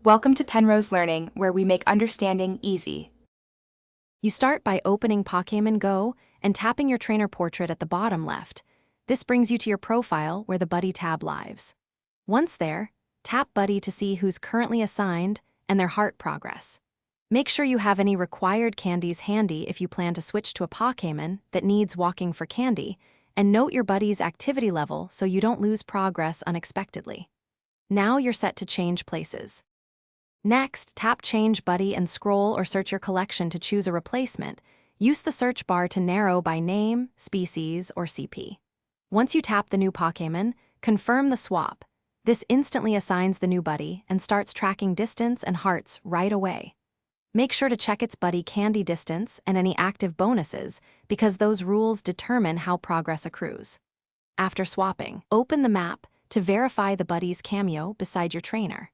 Welcome to Penrose Learning, where we make understanding easy. You start by opening Pokémon GO and tapping your trainer portrait at the bottom left. This brings you to your profile where the Buddy tab lives. Once there, tap Buddy to see who's currently assigned and their heart progress. Make sure you have any required candies handy if you plan to switch to a Pokémon that needs walking for candy, and note your buddy's activity level so you don't lose progress unexpectedly. Now you're set to change places. Next, tap Change Buddy and scroll or search your collection to choose a replacement. Use the search bar to narrow by name, species, or CP. Once you tap the new Pokémon, confirm the swap. This instantly assigns the new buddy and starts tracking distance and hearts right away. Make sure to check its buddy candy distance and any active bonuses, because those rules determine how progress accrues. After swapping, open the map to verify the buddy's cameo beside your trainer.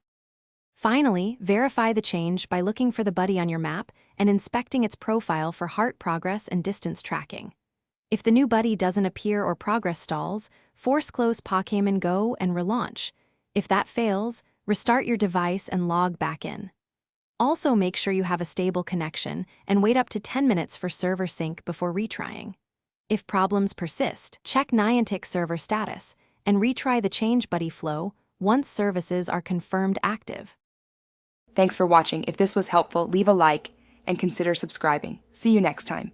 Finally, verify the change by looking for the buddy on your map and inspecting its profile for heart progress and distance tracking. If the new buddy doesn't appear or progress stalls, force close Pokémon GO and relaunch. If that fails, restart your device and log back in. Also, make sure you have a stable connection and wait up to 10 minutes for server sync before retrying. If problems persist, check Niantic server status and retry the Change Buddy flow once services are confirmed active. Thanks for watching. If this was helpful, leave a like and consider subscribing. See you next time.